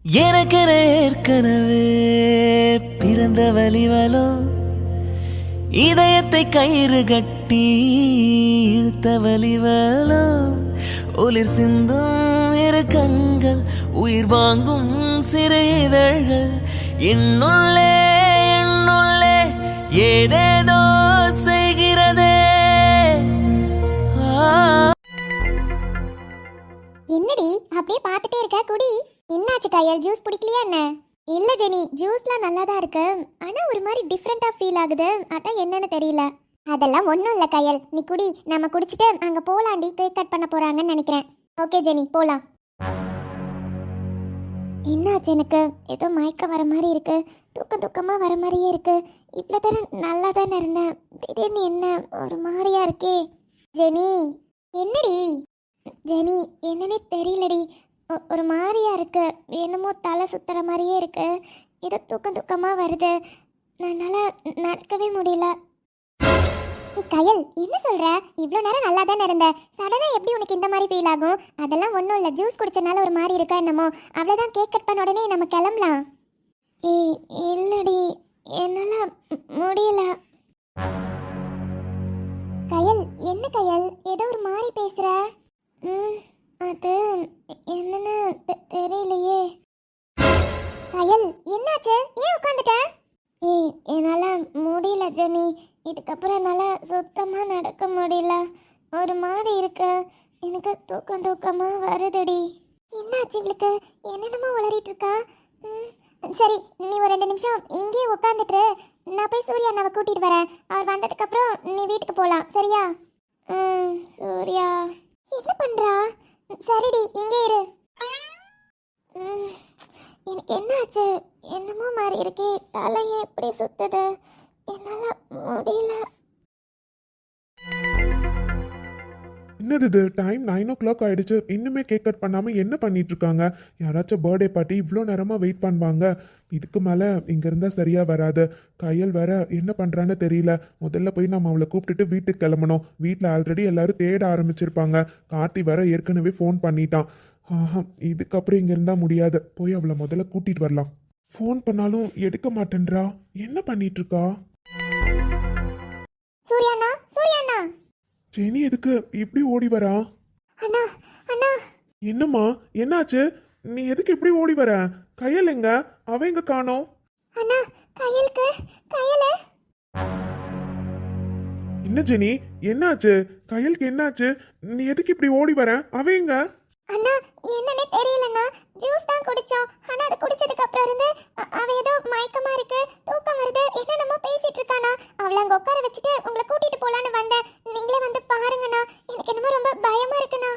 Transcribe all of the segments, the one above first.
எனக்கென ஏற்கனவே பிறந்த வலிவலோ இதயத்தை கயிறு கட்டி இழுத்த வலிவலோ ஒளிர் சிந்தும் இரு கண்கள் உயிர் வாங்கும் சிறு இதழ்கள் என்னுள்ளே என்னுள்ளே ஏதேதோ செய்கிறதே. என்னடி அப்படியே பார்த்துட்டே இருக்க குடி. என்னாச்சு கையல், ஜூஸ் பிடிக்கலையா என்ன? இல்ல ஜெனி, ஜூஸ்லாம் நல்லா தான் இருக்கு, ஆனா ஒரு மாதிரி டிஃப்ரெண்டா ஃபீல் ஆகுது, அதான் என்னன்னு தெரியல. அதெல்லாம் ஒன்றும் இல்லை கையல், நீ குடி. நம்ம குடிச்சிட்டு அங்கே போலாண்டி, கேக் கட் பண்ண போறாங்கன்னு நினைக்கிறேன். ஓகே ஜெனி, போலாம். என்னாச்சு? எனக்கு ஏதோ மயக்கம் வர மாதிரி இருக்கு, தூக்கமா வர மாதிரியே இருக்கு. இவ்வளோ தானே நல்லா தானே இருந்தேன், திடீர்னு என்ன ஒரு மாதிரியா இருக்கே. ஜெனி, என்னடி? ஜெனி, என்னன்னே தெரியலடி, ஒரு மாதிரியா இருக்கு, என்னமோ தலை சுத்துற மாதிரியே இருக்கு, ஏதோ தூக்கமா வருது, என்னால் நடக்கவே முடியல. நீ கயல், என்ன சொல்ற? இவ்வளோ நேரம் நல்லா தானே இருந்த, சடனா எப்படி உனக்கு இந்த மாதிரி ஃபீல் ஆகும்? அதெல்லாம் ஒன்றும் இல்லை, ஜூஸ் குடிச்சனால ஒரு மாதிரி இருக்கா என்னமோ, அவ்வளோதான். கேக் கட் பண்ண உடனே நம்ம கிளம்பலாம். ஏய் இல்லடி, என்னால் முடியல. கயல், என்ன கயல், ஏதோ ஒரு மாதிரி பேசுற? அது என்னன்னு தெரியலையே. கயல், என்னாச்சு? ஏன் உட்காந்துட்ட? ஏய், என்னால் முடியல ஜெனி, இதுக்கப்புறம் என்னால் சுத்தமாக நடக்க முடியல, ஒரு மாதிரி இருக்கு, எனக்கு தூக்கமா வருதுடி. என்னாச்சு இவளுக்கு? என்னென்னமோ உளறிட்டு இருக்கா. சரி, நீ ஒரு 2 நிமிஷம் இங்கேயே உட்காந்துட்டு, நான் போய் சூர்யா அண்ணாவை கூட்டிகிட்டு வரேன். அவர் வந்ததுக்கப்புறம் நீ வீட்டுக்கு போகலாம், சரியா? சூர்யா என்ன பண்ணுறா? சரிடி, இங்கே இரு. எனக்கு என்னாச்சு? என்னமோ மாதிரி இருக்கே, தலையே எப்படி சுத்துது, என்னால் முடியல. என்னது இது? டைம் 9 o'clock ஆயிடுச்சு, இன்னுமே கேக் கட் பண்ணாமல் என்ன பண்ணிட்டு இருக்காங்க? யாராச்சும் பர்த்டே பார்ட்டி இவ்வளோ நேரமாக வெயிட் பண்ணுவாங்க? இதுக்கு மேலே இங்கே இருந்தால் சரியாக வராது. கையல் வேற என்ன பண்ணுறான்னு தெரியல. முதல்ல போய் நம்ம அவளை கூப்பிட்டுட்டு வீட்டுக்கு கிளம்பணும். வீட்டில் ஆல்ரெடி எல்லாரும் தேட ஆரம்பிச்சிருப்பாங்க. கார்த்தி வேற ஏற்கனவே ஃபோன் பண்ணிட்டான். ஆஹா, இதுக்கப்புறம் இங்கே இருந்தால் முடியாது. போய் அவளை முதல்ல கூட்டிகிட்டு வரலாம். ஃபோன் பண்ணாலும் எடுக்க மாட்டேன்றா, என்ன பண்ணிட்டு இருக்கா? சூர்யாண்ணா, சூர்யாண்ணா. ஜெனி எதுக்கு இப்படி ஓடி வரா? அண்ணா, அண்ணா. என்னம்மா, என்னாச்சு? நீ எதுக்கு இப்படி ஓடி வர? கையல் எங்க? அவ எங்க காணோம்? அண்ணா, கையலுக்கு கையல. என்ன ஜெனி, என்னாச்சு? கையலுக்கு என்னாச்சு? நீ எதுக்கு இப்படி ஓடி வர? அவ எங்க? அண்ணா, என்னன்னே தெரியலண்ணா, ஜூஸ் தான் குடிச்சோம், ஆனா அது குடிச்சதுக்கு அப்புறம் இருந்து அவ ஏதோ மயக்கமா இருக்கு, தூக்கம் வருது, என்னென்னமோ பேசிட்டு இருக்கானா. அவளை அங்க உட்கார வச்சுட்டு உங்களை கூட்டிட்டு போலான்னு வந்தேன், நீங்களே வந்து பாருங்கண்ணா, எனக்கு என்னமோ ரொம்ப பயமா இருக்குண்ணா.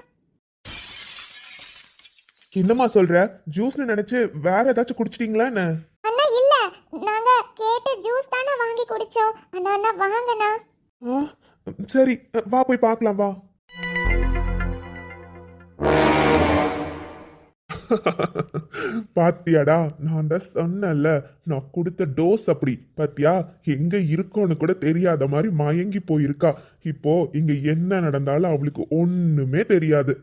என்னம்மா சொல்ற? ஜூஸ்னு நினைச்சு வேற ஏதாச்சும் குடிச்சிட்டீங்களா என்ன? அண்ணா இல்ல, நாங்க கேட்டு ஜூஸ் தானே வாங்கி குடிச்சோம். அண்ணா அண்ணா வாங்கண்ணா. சரி, வா போய் பார்க்கலாம் வா. பாத்தியாடா, நான் தான் சொன்னல, நான் கொடுத்த டோஸ் அப்படி. பாத்தியா, எங்க இருக்கோன்னு கூட தெரியாத மாதிரி மயங்கி போயிருக்கா. இப்போ இங்க என்ன நடந்தாலும் அவளுக்கு ஒண்ணுமே தெரியாது.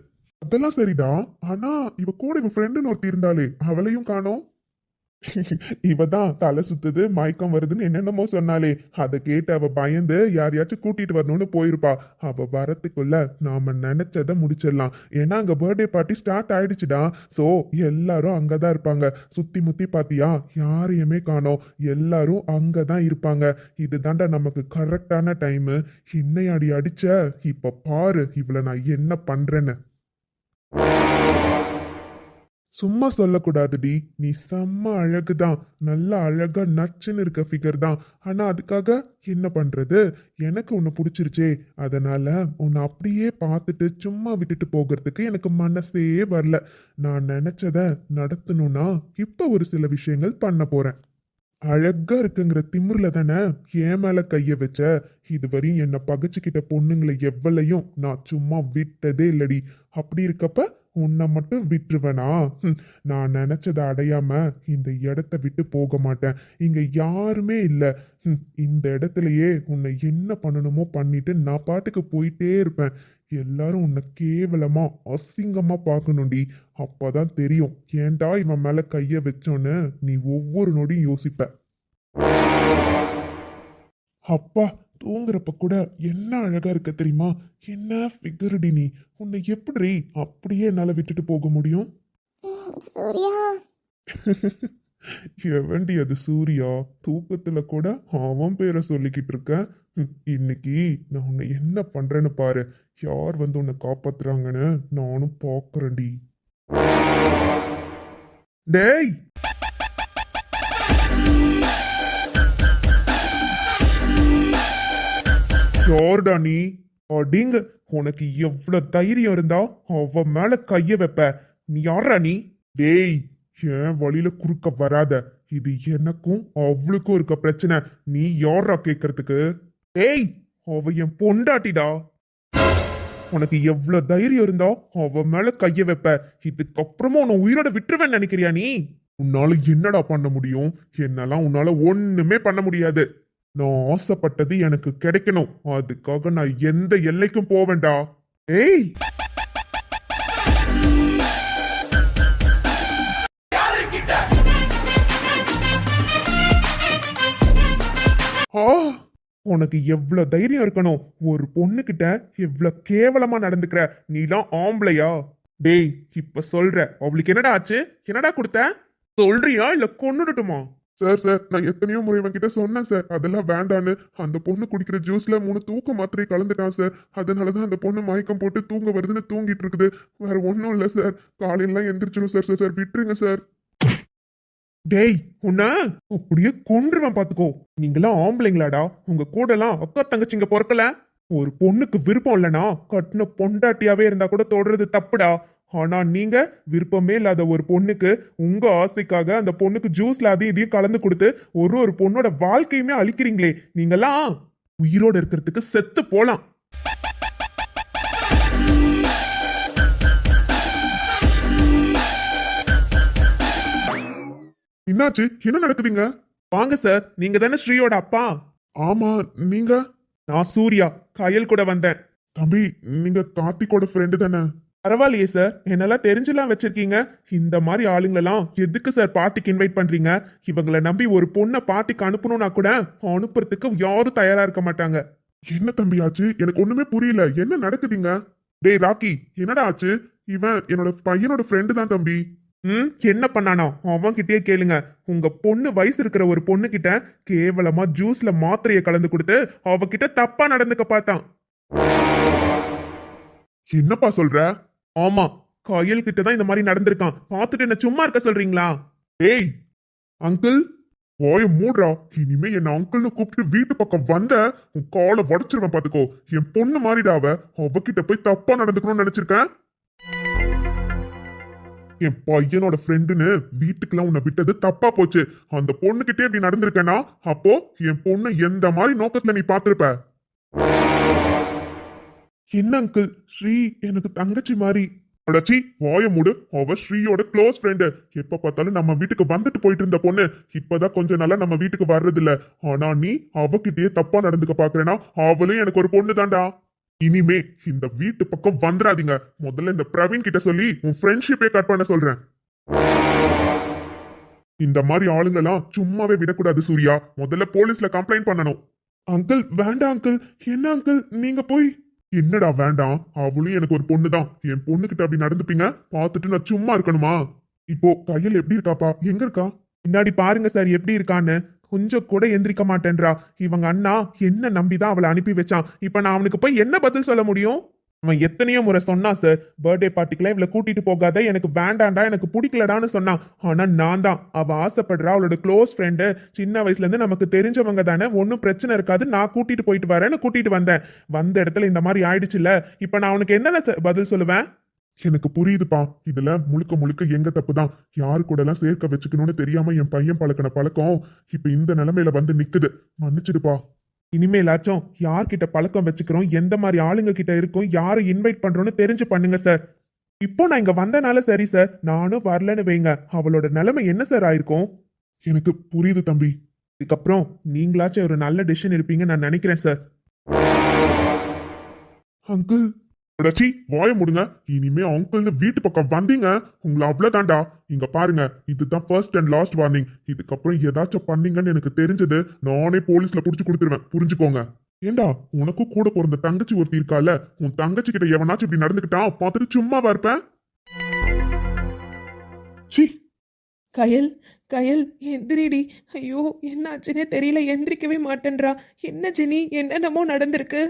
அதெல்லாம் சரிடா, ஆனா இவ கூட இவ ஃப்ரெண்டுன்னு ஒருத்தி இருந்தாலே, அவளையும் காணோம். இவ தான் தலை சுத்துது, மயக்கம் வருதுன்னு என்னென்னமோ சொன்னாலே, அதை கேட்டு அவ பயந்து யாரையாச்சும் கூட்டிட்டு வரணும்னு போயிருப்பா. அவ வரத்துக்குள்ள நாம நினைச்சதை முடிச்சிடலாம். ஏன்னா அங்க பர்த்டே பார்ட்டி ஸ்டார்ட் ஆயிடுச்சுடா. சோ எல்லாரும் அங்கதான் இருப்பாங்க. சுத்தி முத்தி பாத்தியா, யாரையுமே காணோம், எல்லாரும் அங்கதான் இருப்பாங்க. இதுதான்டா நமக்கு கரெக்டான டைமு. இன்னையாடி அடிச்ச, இப்ப பாரு இவளை நான் என்ன பண்றேன்னு. சும்மா சொல்லக்கூடாதுடி, நீ செம்ம அழகுதான், நல்ல அழகா நச்சுன்னு இருக்க ஃபிகர் தான். ஆனா அதுக்காக என்ன பண்றது? எனக்கு உன்னை பிடிச்சிருச்சே, அதனால உன்னை அப்படியே பார்த்துட்டு சும்மா விட்டுட்டு போகிறதுக்கு எனக்கு மனசே வரல. நான் நினைச்சத நடத்தணும்னா இப்ப ஒரு சில விஷயங்கள் பண்ண போறேன். அழகா இருக்குங்கிற திமிர்ல தானே என் மேல கைய வச்ச. இதுவரையும் என்னை பகைச்சுக்கிட்ட பொண்ணுங்களை எவ்வளையும் நான் சும்மா விட்டதே இல்லடி. அப்படி இருக்கப்ப உன்னை மட்டும் விட்டுருவேனா? நான் நினைச்சதை அடையாம இந்த இடத்த விட்டு போக மாட்டேன். இங்க யாருமே இல்லை. இந்த இடத்துலயே உன்னை என்ன பண்ணணுமோ பண்ணிட்டு நான் பாட்டுக்கு போயிட்டே இருப்பேன். எல்லாரும் உன்னை கேவலமா அசிங்கமா பார்க்கணும்டி. அப்பதான் தெரியும் ஏன்டா இவன் மேல கைய வச்சோன்னு நீ ஒவ்வொரு நொடியும் யோசிப்ப. அப்பா, தூங்குறப்ப கூட என்ன அழகா இருக்க தெரியுமா? என்ன ஃபிகர்டி நீ. உன்னை எப்படி அப்படியே என்னால விட்டுட்டு போக முடியும்? சூர்யா. எவன்டி அது சூர்யா? தூக்கத்துல கூட அவன் பேரை சொல்லிக்கிட்டு இருக்க. இன்னைக்கு நான் உன்னை என்ன பண்றேன்னு பாரு. யார் வந்து உன்னை காப்பாத்துறாங்கன்னு நானும் பாக்குறேன்டி. டேய், யார்டா நீ? அடிங்க, உனக்கு எவ்வளவு தைரியம் இருந்தா அவ மேல கைய வைப்ப? நீ யாரா நீ? டேய், என் வழியில குறுக்க வராத. இது எனக்கும் அவளுக்கும் இருக்க பிரச்சனை. நீ யாரா கேக்குறதுக்கு? டேய், அவ என் பொண்டாட்டிடா. உனக்கு எவ்வளவு தைரியம் இருந்தா அவ மேல கைய வைப்ப? இதுக்கப்புறமா உன்னை உயிரோட விட்டுருவேன்னு நினைக்கிறியா நீ? உன்னால என்னடா பண்ண முடியும்? என்னெல்லாம் உன்னால ஒண்ணுமே பண்ண முடியாது. நான் ஆசைப்பட்டது எனக்கு கிடைக்கணும். அதுக்காக நான் எந்த எல்லைக்கும் போவேண்டா. ஏய், ஆ, உனக்கு எவ்வளவு தைரியம் இருக்கணும்? ஒரு பொண்ணுகிட்ட எவ்வளவு கேவலமா நடந்துக்கிற? நீலாம் ஆம்பளையா? டேய், இப்ப சொல்ற, அவளுக்கு என்னடா ஆச்சு? என்னடா கொடுத்த? சொல்றியா இல்ல கொன்னுடட்டுமா? சார் சார், நான் எத்தனையோ முறை இவன்கிட்ட சொன்னேன் சார், அதெல்லாம் வேண்டான்னு. அந்த பொண்ணு குடிக்கிற ஜூஸ்ல 3 தூக்க மாத்திரை கலந்துட்டான் சார். அதனாலதான் அந்த பொண்ணு மயக்கம் போட்டு தூங்க வருதுன்னு தூங்கிட்டு இருக்குது. வேற ஒன்றும் இல்லை சார். காலையிலாம் எந்திரிச்சிடும் சார். சார் சார், விட்டுருங்க சார். டேய், உன்ன அப்படியே கொன்றுவேன் பாத்துக்கோ. நீங்களாம் ஆம்பளைங்களாடா? உங்க கூட எல்லாம் அக்கா தங்கச்சிங்க பொறக்கல? ஒரு பொண்ணுக்கு விருப்பம் இல்லனா கட்டின பொண்டாட்டியாவே இருந்தா கூட தொடர்றது தப்புடா. ஆனா நீங்க விருப்பமே இல்லாத ஒரு பொண்ணுக்கு உங்க ஆசைக்காக அந்த பொண்ணுக்கு ஜூஸ்ல அதையும் இதையும் கலந்து கொடுத்து ஒரு பொண்ணோட வாழ்க்கையுமே அழிக்கிறீங்களே. நீங்கெல்லாம் உயிரோட இருக்கிறதுக்கு செத்து போலாம். என்னாச்சு? என்ன நடக்குதுங்க? வாங்க சார், நீங்க தானே ஸ்ரீயோட அப்பா? ஆமா, நீங்க? நான் சூர்யா, கயல் கூட வந்தேன். தம்பி, நீங்க கார்த்திகோட ஃப்ரெண்டு தானே? பரவாயில்லையே சார், என்னெல்லாம் தெரிஞ்சுலாம் வச்சிருக்கீங்க. இந்த மாதிரி ஆளுங்களெல்லாம் எதுக்கு சார் பார்ட்டிக்கு இன்வைட் பண்றீங்க? இவங்களை நம்பி ஒரு பொண்ணை பார்ட்டிக்கு அனுப்பணும்னா கூட அனுப்புறதுக்கு யாரும் தயாரா இருக்க மாட்டாங்க. என்ன தம்பி ஆச்சு? எனக்கு ஒண்ணுமே புரியல. என்ன நடக்குதுங்க? டேய் ராக்கி, என்னடா ஆச்சு? இவன் என்னோட பையனோட ஃப்ரெண்டு தான் தம்பி. என்ன பண்ணானோ அவன் கிட்டே கேளுங்க. உங்க பொண்ணு வயசு இருக்கிற ஒரு பொண்ணு கிட்ட கேவலமா ஜூஸ்ல மாத்திரையை கலந்து கொடுத்து அவகிட்ட தப்பா நடந்துக்க பார்த்தான். என்னப்பா சொல்ற? ஆமா, கயல் கிட்ட தான் இந்த மாதிரி நடந்திருக்கான். பார்த்துட்டு என்ன சும்மா இருக்க சொல்றீங்களா? ஏய் அங்கிள், வாய மூடுறா. இனிமே என்ன அங்கிள்னு கூப்பிட்டு வீட்டு பக்கம் வந்த உன் காலை உடச்சிருவேன் பாத்துக்கோ. என் பொண்ணு மாறிடாவ, அவகிட்ட போய் தப்பா நடந்துக்கணும்னு நினைச்சிருக்கேன். என் பையனோட ஃப்ரெண்டுன்னு வீட்டுக்குலாம் உன்னை விட்டது தப்பா போச்சு. அந்த பொண்ணுகிட்டே இப்படி நடந்திருக்கேனா அப்போ என் பொண்ணு எந்த மாதிரி நோக்கத்துல நீ பாத்திருப்ப? என்ன அங்கிள், ஸ்ரீ எனக்கு தங்கச்சி மாதிரி. அடச்சி, வாய மூடு. அவ ஸ்ரீயோட க்ளோஸ் ஃப்ரெண்டு. எப்ப பார்த்தாலும் நம்ம வீட்டுக்கு வந்துட்டு போயிட்டு இருந்த பொண்ணு இப்பதான் கொஞ்ச நாளா நம்ம வீட்டுக்கு வர்றது இல்ல. ஆனா நீ அவகிட்டயே தப்பா நடந்துக்க பாக்குறேனா? அவளும் எனக்கு ஒரு பொண்ணு தான்டா. இனிமே இந்த வீட்டு பக்கம் வந்துடாதீங்க. முதல்ல இந்த பிரவீன் கிட்ட சொல்லி உன் ஃப்ரெண்ட்ஷிப்பே கட் பண்ண சொல்றேன். இந்த மாதிரி ஆளுங்கெல்லாம் சும்மாவே விடக்கூடாது சூர்யா. முதல்ல போலீஸ்ல கம்ப்ளைண்ட் பண்ணணும். அங்கிள் வேண்டாம் அங்கிள். என்ன அங்கிள் நீங்க போய்? என்னடா வேண்டாம்? அவளும் எனக்கு ஒரு பொண்ணு தான். என் பொண்ணு கிட்ட அப்படி நடந்துப்பீங்க பார்த்துட்டு நான் சும்மா இருக்கணுமா? இப்போ கையில் எப்படி இருக்காப்பா? எங்க இருக்கா? பின்னாடி பாருங்க சார் எப்படி இருக்கான்னு. கொஞ்சம் கூட எந்திரிக்க மாட்டேன்றா. இவங்க அண்ணா என்ன நம்பிதான் அவளை அனுப்பி வச்சான். இப்ப நான் அவனுக்கு போய் என்ன பதில் சொல்ல முடியும்? அவன் எத்தனையோ முறை சொன்னா சார், பர்த்டே பார்ட்டிக்கெல்லாம் இவளை கூட்டிட்டு போகாத, எனக்கு வேண்டாண்டா, எனக்கு பிடிக்கலடான்னு சொன்னான். ஆனா நான் தான், அவ ஆசைப்படுறா, அவளோட க்ளோஸ் ஃப்ரெண்டு, சின்ன வயசுல இருந்து நமக்கு தெரிஞ்சவங்க தானே, ஒன்னும் பிரச்சனை இருக்காது, நான் கூட்டிட்டு போயிட்டு வரேன்னு கூட்டிட்டு வந்தேன். வந்த இடத்துல இந்த மாதிரி ஆயிடுச்சுல்ல, இப்ப நான் அவனுக்கு என்னென்ன பதில் சொல்லுவேன்? எனக்கு புரியுதுப்பா. இதுல முழுக்க முழுக்க எங்க தப்பு தான். யாரு கூட எல்லாம் சேர்க்க வச்சுக்கணும்னு தெரியாம என் பையன் பழக்கின பழக்கம் இப்ப இந்த நிலைமையில வந்து நிக்குது. மன்னிச்சிடுப்பா. இனிமேலாச்சும் யார்கிட்ட பழக்கம் வச்சுக்கிறோம், எந்த மாதிரி ஆளுங்க கிட்ட இருக்கும், யாரை இன்வைட் பண்றோம்னு தெரிஞ்சு பண்ணுங்க சார். இப்போ நான் இங்க வந்தனால சரி சார், நானும் வரலன்னு வைங்க, அவளோட நிலைமை என்ன சார் ஆயிருக்கும்? எனக்கு புரியுது தம்பி. இதுக்கப்புறம் நீங்களாச்சும் ஒரு நல்ல டிசிஷன் இருப்பீங்க நான் நினைக்கிறேன் சார். அங்கிள், அடச்சி வாய முடுங்க. இனிமே அங்கிள்னு வீட்டு பக்கம் வந்தீங்க உங்களை அவ்வளவுதான்டா. இங்க பாருங்க, இதுதான் ஃபர்ஸ்ட் அண்ட் லாஸ்ட் வார்னிங். இதுக்கப்புறம் ஏதாச்சும் பண்ணீங்கன்னு எனக்கு தெரிஞ்சது நானே போலீஸ்ல புடிச்சு கொடுத்துருவேன், புரிஞ்சுக்கோங்க. ஏண்டா உனக்கும் கூட பிறந்த தங்கச்சி ஒருத்தி இருக்கால, உன் தங்கச்சி கிட்ட எவனாச்சும் இப்படி நடந்துக்கிட்டா பார்த்துட்டு சும்மாவா இருப்பேன்? சி கயல் கயல் எந்திரிடி. ஐயோ என்னாச்சுன்னே தெரியல, எந்திரிக்கவே மாட்டேன்றா. என்ன ஜெனி, என்னென்னமோ நடந்திருக்கு.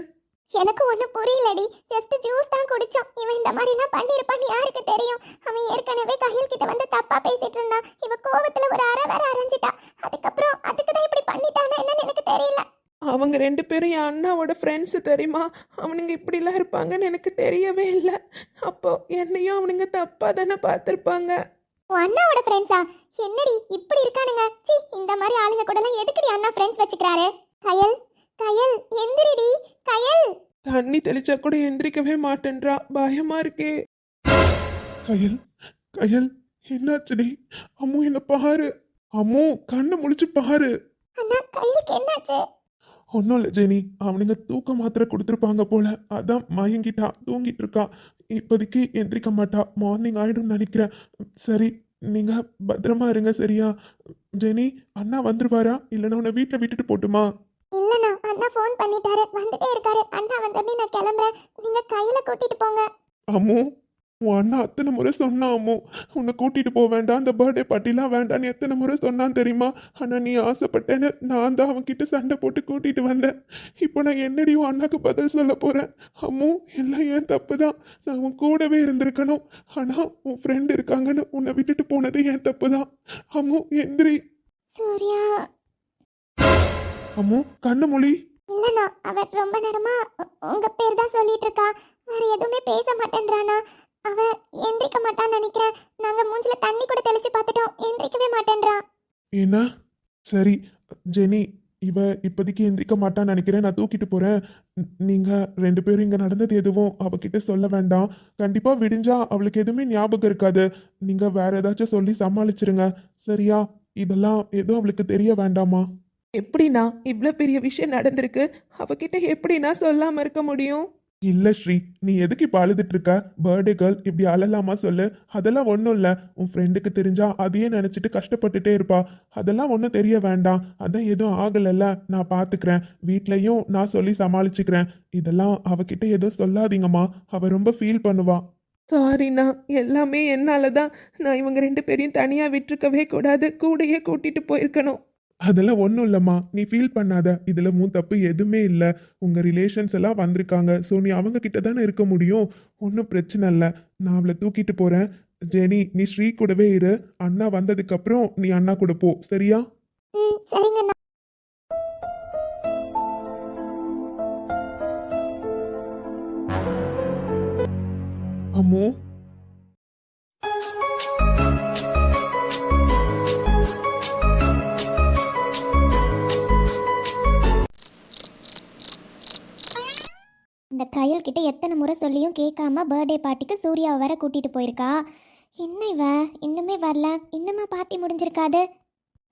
எனக்கு ஒன்றும் புரியலடி. ஜஸ்ட் ஜூஸ் தான் குடிச்சோம். இவன் இந்த மாதிரி எல்லாம் பண்ணிருப்பான்னு யாருக்கு தெரியும்? அவன் ஏற்கனவே கையில் கிட்ட வந்து தப்பா பேசிட்டு இருந்தான். இவ கோவத்துல ஒரு அரை வேற அரைஞ்சிட்டா. அதுக்கப்புறம் அதுக்கு தான் இப்படி பண்ணிட்டானா என்னன்னு எனக்கு தெரியல. அவங்க 2 பேரும் என் அண்ணாவோட ஃப்ரெண்ட்ஸ் தெரியுமா? அவனுங்க இப்படிலாம் இருப்பாங்கன்னு எனக்கு தெரியவே இல்லை. அப்போ என்னையும் அவனுங்க தப்பா தானே பார்த்துருப்பாங்க. உன் அண்ணாவோட ஃப்ரெண்ட்ஸா? என்னடி இப்படி இருக்கானுங்க? சி, இந்த மாதிரி ஆளுங்க கூட எல்லாம் எதுக்குடி அண்ணா ஃப்ரெண்ட்ஸ் வச்சுக்கிறாரு? கயல் கயல் எந்திரிடி கயல். தண்ணி தெளிச்சா கூட எந்திரிக்கவே மாட்டேன்றா. பயமா இருக்கே. கயல் கயல் என்னாச்சுடி? அம்மு என்ன பாரு. அம்மு கண்ணை முழிச்சு பாரு. அண்ணா கயலுக்கு என்னாச்சு? ஒன்றும் இல்லை ஜெனி, அவனுங்க தூக்க மாத்திரை கொடுத்துருப்பாங்க போல, அதான் மயங்கிட்டா, தூங்கிட்டு இருக்கா. இப்போதைக்கு எந்திரிக்க மாட்டா, மார்னிங் ஆயிடும் நினைக்கிறேன். சரி, நீங்க பத்திரமா இருங்க சரியா? ஜெனி, அண்ணா வந்துருவாரா இல்லைன்னா உன்னை வீட்டில் விட்டுட்டு போட்டுமா? இல்லண்ணா, அண்ணா ஃபோன் பண்ணிட்டாரு, வந்துட்டே இருக்காரு. அண்ணா வந்தோடனே நான் கிளம்புறேன். நீங்க கையில கூட்டிட்டு போங்க. அம்மு, உன் அண்ணா அத்தனை முறை சொன்னான் அம்மு, உன்னை கூட்டிட்டு போக வேண்டாம், அந்த பர்த்டே பார்ட்டிலாம் வேண்டான்னு எத்தனை முறை சொன்னான் தெரியுமா? ஆனால் நீ ஆசைப்பட்டேன்னு நான் தான் அவன்கிட்ட சண்டை போட்டு கூட்டிட்டு வந்தேன். இப்போ நான் என்னடி உன் அண்ணாக்கு பதில் சொல்ல போறேன்? அம்மு, எல்லாம் ஏன் தப்பு தான். நான் உன் கூடவே இருந்திருக்கணும். ஆனால் உன் ஃப்ரெண்ட் இருக்காங்கன்னு உன்னை விட்டுட்டு போனது ஏன் தப்பு தான். அம்மு எந்திரி. சூர்யா. அம்மு கண்ணு மொழி. இல்லண்ணா, அவன் ரொம்ப நேரமா உங்க பேர் தான் சொல்லிட்டு இருக்கா. வேற எதுவுமே பேச மாட்டேன்றானா. அவ எந்திரிக்க மாட்டான்னு நினைக்கிறேன். நாங்க மூஞ்சில தண்ணி கூட தெளிச்சு பார்த்துட்டோம், எந்திரிக்கவே மாட்டேன்றா. என்ன? சரி ஜெனி, இவ இப்போதைக்கு எந்திரிக்க மாட்டான்னு நினைக்கிறேன், நான் தூக்கிட்டு போறேன். நீங்க 2 பேரும் இங்க நடந்தது எதுவும் அவகிட்ட சொல்ல வேண்டாம். கண்டிப்பா விடிஞ்சா அவளுக்கு எதுவுமே ஞாபகம் இருக்காது. நீங்க வேற ஏதாச்சும் சொல்லி சமாளிச்சிருங்க சரியா? இதெல்லாம் எதுவும் அவளுக்கு தெரிய வேண்டாமா? எப்படின்னா இவ்வளோ பெரிய விஷயம் நடந்திருக்கு, அவகிட்ட எப்படின்னா சொல்லாம இருக்க முடியும்? இல்ல ஸ்ரீ, நீ எதுக்கு இப்ப அழுதுட்டு இருக்க? பர்த்டே கேர்ள் இப்படி அழலாமா சொல்லு? அதெல்லாம் ஒன்றும் இல்லை. உன் ஃப்ரெண்டுக்கு தெரிஞ்சா அதையே நினைச்சிட்டு கஷ்டப்பட்டுட்டே இருப்பா. அதெல்லாம் ஒன்றும் தெரிய வேண்டாம். அதான் எதுவும் ஆகலைல்ல, நான் பார்த்துக்கிறேன். வீட்லயும் நான் சொல்லி சமாளிச்சுக்கிறேன். இதெல்லாம் அவகிட்ட எதுவும் சொல்லாதீங்கம்மா, அவ ரொம்ப ஃபீல் பண்ணுவா. சாரிண்ணா, எல்லாமே என்னால தான். நான் இவங்க 2 பேரையும் தனியாக விட்டுருக்கவே கூடாது, கூடயே கூட்டிட்டு போயிருக்கணும். அதெல்லாம் ஒன்றும் இல்லைம்மா, நீ ஃபீல் பண்ணாத. இதில் உன் தப்பு எதுவுமே இல்லை. உங்கள் ரிலேஷன்ஸ் எல்லாம் வந்திருக்காங்க, ஸோ நீ அவங்க கிட்ட தானே இருக்க முடியும். ஒன்றும் பிரச்சனை இல்லை. நான் அவளை தூக்கிட்டு போகிறேன். ஜெனி, நீ ஸ்ரீ கூடவே இரு. அண்ணா வந்ததுக்கப்புறம் நீ அண்ணா கூட போ சரியா? சரிங்கண்ணா. அம்மு, இந்த கையல் கிட்ட எத்தனை முறை சொல்லியும் கேட்காம பர்த்டே பார்ட்டிக்கு சூர்யாவை வேற கூட்டிட்டு போயிருக்கா. என்ன இவ இன்னுமே வரல? இன்னுமா பார்ட்டி முடிஞ்சிருக்காது?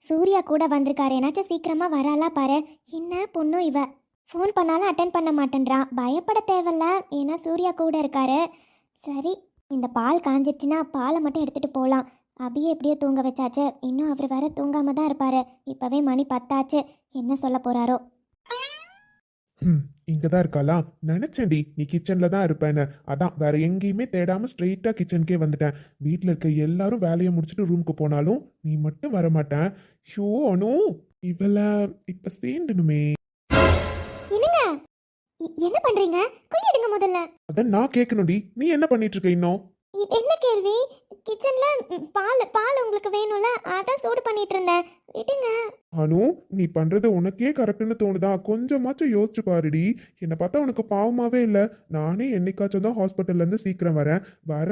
சூர்யா கூட வந்திருக்காரு, ஏன்னாச்சும் சீக்கிரமா வராளா பாரு. என்ன பொண்ணும் இவ? ஃபோன் பண்ணாலும் அட்டன் பண்ண மாட்டேன்றா. பயப்பட தேவையில்ல, ஏன்னா சூர்யா கூட இருக்காரு. சரி, இந்த பால் காஞ்சிடுச்சுன்னா பாலை மட்டும் எடுத்துட்டு போகலாம். அபியை எப்படியோ தூங்க வச்சாச்சு, இன்னும் அவர் வேற தூங்காம தான் இருப்பாரு. இப்பவே மணி 10 ஆச்சு. என்ன சொல்ல போறாரோ? இங்கே தான் இருக்காளா? நினச்சேன்டி நீ கிச்சனில் தான் இருப்பேன்னு. அதான் வேற எங்கேயுமே தேடாமல் ஸ்ட்ரெயிட்டாக கிச்சனுக்கே வந்துட்டேன். வீட்டில் இருக்க எல்லாரும் வேலையை முடிச்சுட்டு ரூமுக்கு போனாலும் நீ மட்டும் வர மாட்டேன். ஷோ அனு, இவளை இப்போ சேர்ந்துடுமே. என்னங்க என்ன பண்றீங்க? குயிடுங்க முதல்ல. அதான் நான் கேட்கணும்டி, நீ என்ன பண்ணிட்டு இருக்க இன்னும்? இது என்ன கேள்வி? கிச்சன்ல பால் உங்களுக்கு வேணும்ல, அதான் சூடு பண்ணிட்டு இருந்தேன். விடுங்க. அனு, நீ பண்றது உனக்கே கரெக்டுன்னு தோணுதா? கொஞ்சமாச்சும் யோசிச்சு பாருடி. என்னை பார்த்தா உனக்கு பாவமாவே இல்லை. நானே என்னைக்காச்சும் தான் ஹாஸ்பிட்டல்ல இருந்து சீக்கிரம் வர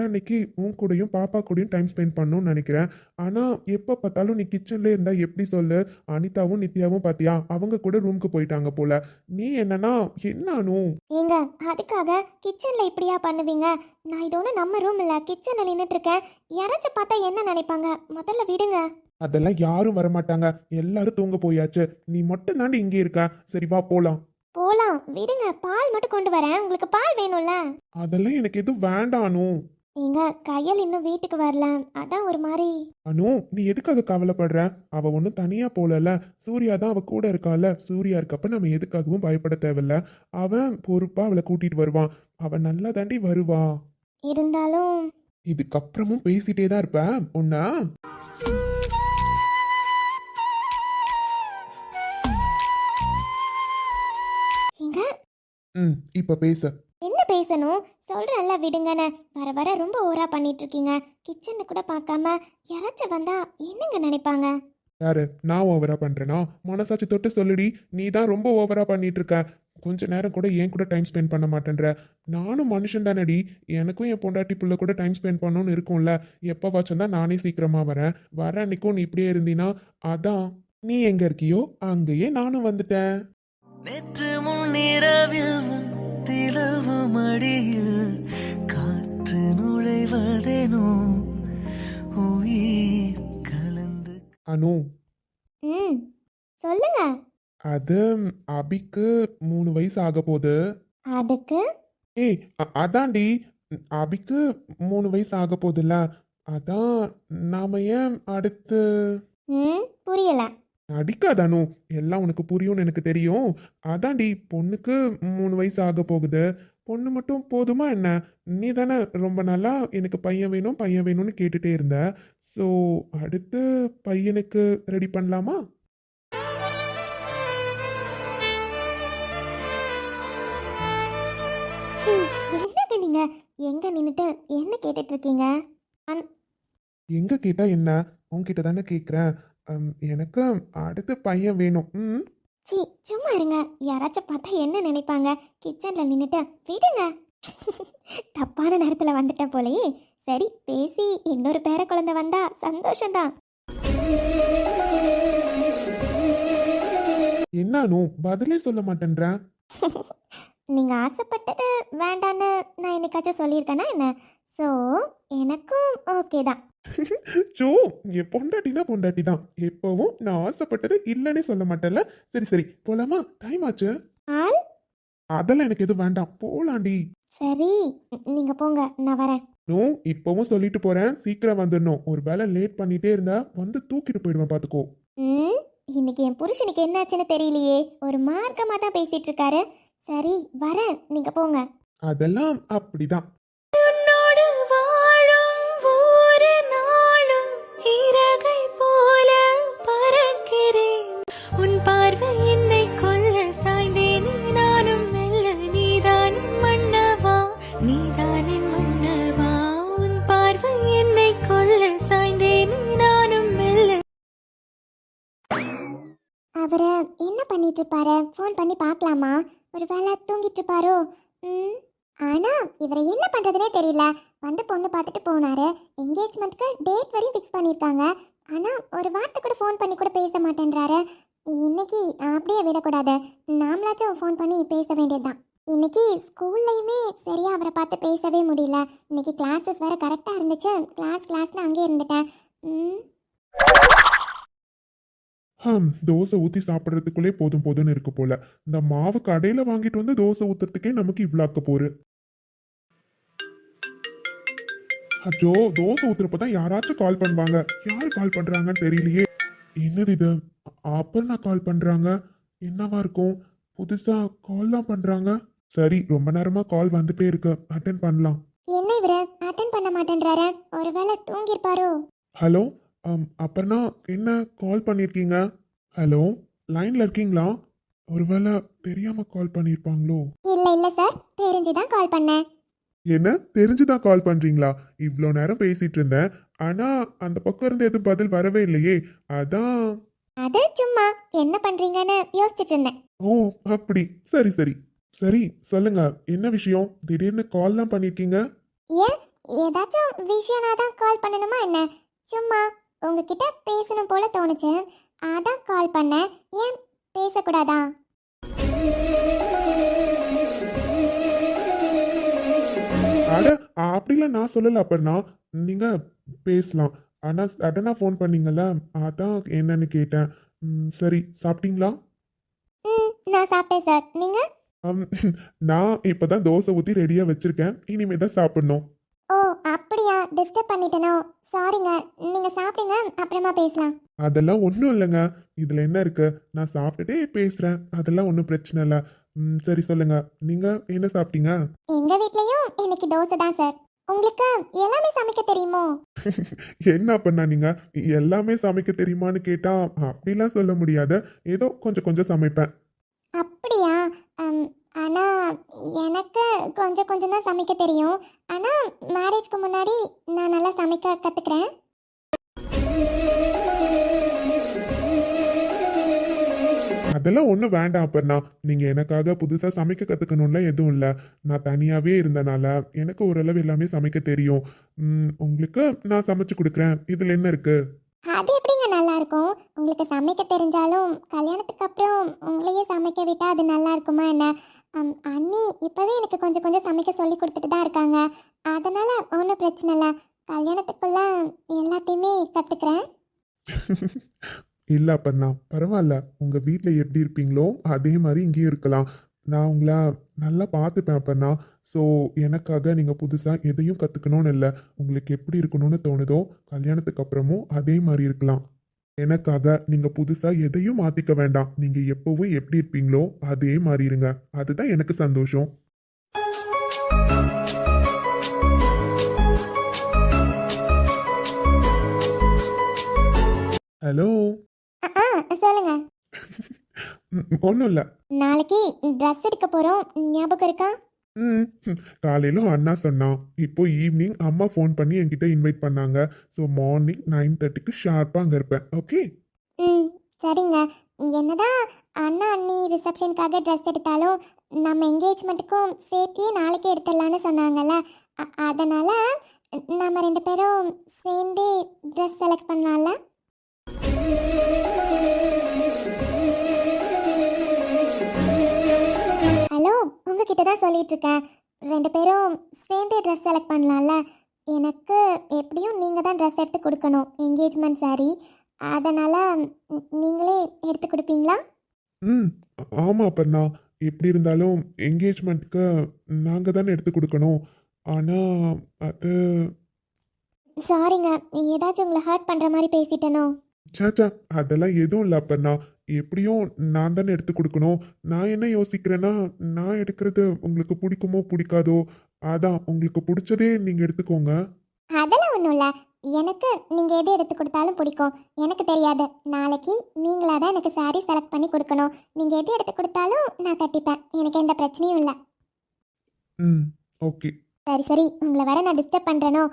அன்னைக்கு உன் கூடயும் பாப்பா கூடயும் டைம் ஸ்பெண்ட் பண்ணணும்னு நினைக்கிறேன். ஆனா எப்ப பார்த்தாலும் நீ கிச்சன்ல இருந்தா எப்படி சொல்லு? அனிதாவும் நித்யாவும் பாத்தியா, அவங்க கூட ரூமுக்கு போயிட்டாங்க போல. நீ என்னன்னா என்ன அனு? ஏங்க, அதுக்காக கிச்சன்ல இப்படியா பண்ணுவீங்க? நான் இது ஒன்றும் நம்ம ரூம் இல்ல, கிச்சன்ல நின்றுட்டு இருக்கேன். யாராச்சும் பார்த்தா என்ன நினைப்பாங்க? முதல்ல விடுங்க. அதெல்லாம் யாரும் வரமாட்டாங்க, எல்லாரும் தூங்க போயாச்சு. நீ மட்டும் தாண்டி இங்கே இருக்க. சரி வா போலாம். போலாம் விடுங்க, பால் மட்டும் கொண்டு வரேன். உங்களுக்கு பால் வேணும்ல? அதெல்லாம் எனக்கு எதுவும் வேண்டாம் அனு. எங்க கையல் இன்னும் வீட்டுக்கு வரல, அதான் ஒரு மாதிரி. அனு, நீ எதுக்காக கவலைப்படுற? அவ ஒன்றும் தனியா போலல, சூர்யா தான் அவ கூட இருக்கால. சூர்யா இருக்கப்ப நம்ம எதுக்காகவும் பயப்பட தேவையில்ல. அவன் பொறுப்பா அவளை கூட்டிட்டு வருவான். அவன் நல்லா தாண்டி வருவா. இருந்தாலும் இதுக்கப்புறமும் பேசிட்டே தான் இருப்பேன் உன்ன. எங்க இப்ப பேச. என்ன பேசணும் சொல்றேன்ல, விடுங்கண்ணே. வர வர ரொம்ப ஓவரா பண்ணிட்டு இருக்கீங்க. கிச்சன்னு கூட பார்க்காம யாராச்சும் வந்தா என்னங்க நினைப்பாங்க? யாரு? நான் ஓவரா பண்றேனா? மனசாட்சி தொட்டு சொல்லுடி. நீ தான் ரொம்ப ஓவரா பண்ணிட்டு இருக்க. கொஞ்ச நேரம் கூட என் கூட டைம் ஸ்பெண்ட் பண்ண மாட்டேன்ற. நானும் மனுஷன் தானடி. எனக்கும் என் பொண்டாட்டி புள்ள கூட டைம் ஸ்பெண்ட் பண்ணணும்னு இருக்கும்ல. எப்போ வச்சும் தான் நானே சீக்கிரமா வரேன். வர அன்னைக்கும் நீ இப்படியே இருந்தீனா, அதான் நீ எங்க இருக்கியோ அங்கேயே நானும் வந்துட்டேன். நேற்று முன்னிரவில் உன் திலவு மடியில் காற்று நுழைவதேனோ உயிர் கலந்து. அனு, ம் சொல்லுங்க. அது அபிக்கு 3 வயசு ஆக போகுது. அதுக்கு ஏய், அதான்டி, அபிக்கு 3 வயசு ஆக போகுதுல்ல. அதான் நாம ஏன் அடுத்து. புரியல. அடிக்காதானு, எல்லாம் உனக்கு புரியும்னு எனக்கு தெரியும். அதான்டி, பொண்ணுக்கு 3 வயசு ஆக போகுது. பொண்ணு மட்டும் போதுமா என்ன? நீ தானே ரொம்ப நாளா எனக்கு பையன் வேணும் பையன் வேணும்னு கேட்டுட்டே இருந்த. ஸோ அடுத்து பையனுக்கு ரெடி பண்ணலாமா? என்னங்க நீங்க எங்க நின்னுட்டு என்ன கேட்டுட்டு இருக்கீங்க? எங்க கேட்டா என்ன? உன்கிட்ட தானே கேட்குறேன். எனக்கு அடுத்து பையன் வேணும். சி சும்மா இருங்க. யாராச்சும் பார்த்தா என்ன நினைப்பாங்க? கிச்சன்ல நின்னுட்டு விடுங்க. தப்பான நேரத்துல வந்துட்டேன் போலயே. சரி பேசி இன்னொரு பேர குழந்தை வந்தா சந்தோஷம்தான். என்னானு பதிலே சொல்ல மாட்டேன்றேன். நீங்க ஆசைப்பட்டது வேண்டான்னு நான் என்னைக்காச்சும் சொல்லியிருக்கேனா என்ன? ஸோ எனக்கும் ஓகே தான். சோ, என் பொண்டாட்டி தான். எப்பவும் நான் ஆசைப்பட்டது இல்லைன்னு சொல்ல மாட்டேன்ல. சரி சரி போலாமா? டைம் ஆச்சு. ஆள் அதெல்லாம் எனக்கு எதுவும் வேண்டாம். போலாண்டி. சரி நீங்க போங்க, நான் வரேன். நோ, இப்பவும் சொல்லிட்டு போறேன். சீக்கிரம் வந்துடணும். ஒரு வேளை லேட் பண்ணிட்டே இருந்தா வந்து தூக்கிட்டு போயிடுவேன் பாத்துக்கோ. இன்னைக்கு என் புருஷனுக்கு என்னாச்சுன்னு தெரியலையே. ஒரு மார்க்கமா தான் பேசிட்டு இருக்காரு. சரி வரேன், நீங்க போங்க. அதெல்லாம் அப்படிதான். உன்னோடு வாழும் ஒவ்வொரு நாளும் இறகை போல பறக்கிறேன். உன் பார்வை என்னை கொல்ல சாய்ந்தேனே நானும் மெல்ல. நீதான் என் மன்னவா நீதான் என் மன்னவா. உன் பார்வை என்னை கொல்ல சாய்ந்தேனே நானும் மெல்ல. அவரை என்ன பண்ணிட்டு இருப்பாரு? ஃபோன் பண்ணி பார்க்கலாமா? ஒரு வேளை தூங்கிட்டு இருப்பாரோ? ஆனா இவரை என்ன பண்றதுனே தெரியல. வந்து பொண்ணு பார்த்துட்டு போனாரு. என்கேஜ்மெண்ட்க்கு டேட் வரையும் ஃபிக்ஸ் பண்ணியிருக்காங்க. ஆனா ஒரு வார்த்தை கூட ஃபோன் பண்ணி கூட பேச மாட்டேன்றாரு. இன்னைக்கு அப்படியே விடக்கூடாது. நாமளாச்சும் ஃபோன் பண்ணி பேச வேண்டியதுதான். இன்னைக்கு ஸ்கூல்லையுமே சரியா அவரை பார்த்து பேசவே முடியல. இன்னைக்கு கிளாஸஸ் வேற கரெக்டாக இருந்துச்சு. கிளாஸ்னு அங்கேயே இருந்துட்டேன். தோசை ஊத்தி சாப்பிட்றதுக்குள்ளே போதும் போதும்னு இருக்கு போல. இந்த மாவு கடையில வாங்கிட்டு வந்து தோசை ஊத்துறதுக்கே நமக்கு இவ்வளாக்க போரு. அச்சோ, தோசை ஊத்துறப்பதான் யாராச்சும் கால் பண்ணுவாங்க. யாரு கால் பண்றாங்கன்னு தெரியலையே. என்னது இது? அப்பர்ணா கால் பண்றாங்க. என்னவா இருக்கும்? புதுசா கால்லாம் பண்றாங்க. சரி, ரொம்ப நேரமா கால் வந்துட்டே இருக்கு. அட்டென்ட் பண்ணலாம். என்ன இவரு அட்டென்ட் பண்ண மாட்டேன்றாரு? ஒருவேளை தூங்கிருப்பாரோ? ஹலோ, அப்பர்ணா, என்ன கால் பண்ணிருக்கீங்க? ஹலோ, லைன்ல இருக்கீங்களா? ஒருவேளை தெரியாம கால் பண்ணிருப்பாங்களோ? இல்ல சார், தெரிஞ்சுதான் கால் பண்ணேன். என்ன தெரிஞ்சுதான் கால் பண்றீங்களா? இவ்வளோ நேரம் பேசிட்டு இருந்தேன். ஆனா அந்த பக்கம் இருந்து எதுவும் பதில் வரவே இல்லையே. அதான். அது சும்மா என்ன பண்றீங்கன்னு யோசிச்சுட்டு இருந்தேன். ஓ, அப்படி. சரி சரி சரி, சொல்லுங்க. என்ன விஷயம்? திடீர்னு கால்லாம் பண்ணிருக்கீங்க? ஏன் ஏதாச்சும் விஷயம்னா தான் கால் பண்ணணுமா என்ன? சும்மா உங்ககிட்ட பேசணும் போல தோணுச்சு, அதான் கால் பண்ணேன். ஏன் பேசக்கூடாதா? அட, அப்படிலாம் நான் சொல்லல. அப்பர்ணா, நீங்க பேசலாம். ஆனா சடனா ஃபோன் பண்ணீங்கல்ல, அதான் என்னன்னு கேட்டேன். சரி, சாப்பிட்டீங்களா? நான் சாப்பிட்டேன் சார். நீங்கள்? அம், நான் இப்பதான் தோசை ஊற்றி ரெடியாக வச்சிருக்கேன். இனிமே தான் சாப்பிடணும். ஓ அப்படியா, டிஸ்டர்ப் பண்ணிட்டேனோ? சாரிங்க. நீங்கள் சாப்பிடுங்க, அப்புறமா பேசலாம். அதெல்லாம் ஒன்றும் இல்லைங்க. இதில் என்ன இருக்கு? நான் சாப்பிட்டுட்டே பேசுகிறேன். அதெல்லாம் ஒன்றும் பிரச்சனை இல்லை. சரி சொல்லுங்க, நீங்கள் என்ன சாப்பிட்டீங்க? எங்கள் வீட்லேயும் இன்னைக்கு தோசை தான் சார். உங்களுக்கு எல்லாமே சமைக்க தெரியுமோ? என்ன பண்ணா நீங்க எல்லாமே சமைக்க தெரியுமான்னு கேட்டா அப்படிலாம் சொல்ல முடியாது. ஏதோ கொஞ்சம் கொஞ்சம் சமைப்பேன். அப்படியா? ஆனால் எனக்கு கொஞ்சம் கொஞ்சம் தான் சமைக்க தெரியும். ஆனால் மேரேஜ்க்கு முன்னாடி நான் நல்லா சமைக்க கற்றுக்கிறேன். அதெல்லாம் ஒன்றும் வேண்டாம். அப்பர்னா நீங்க எனக்காக புதுசா சமைக்க கத்துக்கணும்ல எதுவும் இல்லை. நான் தனியாவே இருந்தனால எனக்கு ஓரளவு எல்லாமே சமைக்க தெரியும். உங்களுக்கு நான் சமைச்சு கொடுக்குறேன். இதுல என்ன இருக்கு? அது எப்படிங்க நல்லா இருக்கும்? உங்களுக்கு சமைக்க தெரிஞ்சாலும் கல்யாணத்துக்கு அப்புறம் உங்களையே சமைக்க விட்டால் அது நல்லா இருக்குமா என்ன? அண்ணி இப்போவே எனக்கு கொஞ்சம் கொஞ்சம் சமைக்க சொல்லி கொடுத்துட்டு தான் இருக்காங்க. அதனால் ஒன்றும் பிரச்சனை இல்லை. கல்யாணத்துக்குள்ள எல்லாத்தையுமே கற்றுக்கிறேன். இல்ல அப்பர்னா பரவாயில்ல. உங்க வீட்டில் எப்படி இருப்பீங்களோ அதே மாதிரி இங்கேயும் இருக்கலாம். நான் உங்களை நல்லா பார்த்துப்பேன் அப்பர்னா. ஸோ எனக்காக நீங்கள் புதுசாக எதையும் கற்றுக்கணும்னு இல்லை. உங்களுக்கு எப்படி இருக்கணும்னு தோணுதோ கல்யாணத்துக்கு அப்புறமும் அதே மாதிரி இருக்கலாம். எனக்காக நீங்கள் புதுசாக எதையும் மாற்றிக்க வேண்டாம். நீங்கள் எப்போவும் எப்படி இருப்பீங்களோ அதே மாதிரி இருங்க. அதுதான் எனக்கு சந்தோஷம். ஹலோ. சொல்லுங்க. ஒன்றும் இல்லை. நாளைக்கு ட்ரெஸ் எடுக்க போகிறோம், ஞாபகம் இருக்கா? காலையில அண்ணா சொன்னான். இப்போ ஈவினிங் அம்மா ஃபோன் பண்ணி என்கிட்ட இன்வைட் பண்ணாங்க. ஸோ மார்னிங் 9:30க்கு ஷார்ப்பாக அங்கே இருப்பேன். ஓகே. ம் சரிங்க. என்னதான் அண்ணா அண்ணி ரிசப்ஷனுக்காக ட்ரெஸ் எடுத்தாலும் நம்ம என்கேஜ்மெண்ட்டுக்கும் சேர்த்தே நாளைக்கே எடுத்துடலான்னு சொன்னாங்கல்ல. அதனால் நம்ம 2 பேரும் சேர்ந்தே ட்ரெஸ் செலக்ட் பண்ணலாம்ல? ஹலோ, உங்ககிட்ட தான் சொல்லிட்டு இருக்கேன். 2 பேரும் சேர்ந்தே ட்ரெஸ் செலக்ட் பண்ணலாம்ல? எனக்கு எப்படியும் நீங்கள் தான் ட்ரெஸ் எடுத்து கொடுக்கணும், என்கேஜ்மெண்ட் saree. அதனால் நீங்களே எடுத்து கொடுப்பீங்களா? ம் ஆமாம் அப்பண்ணா. எப்படி இருந்தாலும் என்கேஜ்மெண்ட்டுக்கு நாங்கள் தானே எடுத்து கொடுக்கணும். ஆனால் அது சாரிங்க, ஏதாச்சும் உங்களை ஹர்ட் பண்ணுற மாதிரி பேசிட்டேனோ? சாச்சா அதெல்லாம் எதுவும் இல்லை அப்பண்ணா. எப்படியும் நான் தானே எடுத்து கொடுக்கணும். நான் என்ன யோசிக்கிறேன்னா, நான் எடுக்கிறது உங்களுக்கு பிடிக்குமோ பிடிக்காதோ, அதான் உங்களுக்கு பிடிச்சதே நீங்கள் எடுத்துக்கோங்க. அதெல்லாம் ஒன்றும் இல்லை. எனக்கு நீங்கள் எது எடுத்து கொடுத்தாலும் பிடிக்கும். எனக்கு தெரியாது, நாளைக்கு நீங்களாக தான் எனக்கு saree செலக்ட் பண்ணி கொடுக்கணும். நீங்கள் எது எடுத்து கொடுத்தாலும் நான் கட்டிப்பேன். எனக்கு எந்த பிரச்சனையும் இல்லை. ம் ஓகே. சரி சரி, உங்களை வர நான் டிஸ்டர்ப் பண்ணுறேனோ?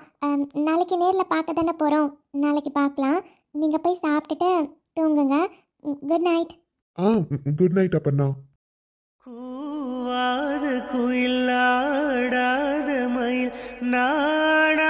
நாளைக்கு நேரில் பார்க்க தானே போகிறோம். நாளைக்கு பார்க்கலாம். நீங்கள் போய் சாப்பிட்டுட்டு தூங்குங்க. Good night. குட் நைட் அப்பண்ணா. கூவாது குயிலாடாத மயில் நாடா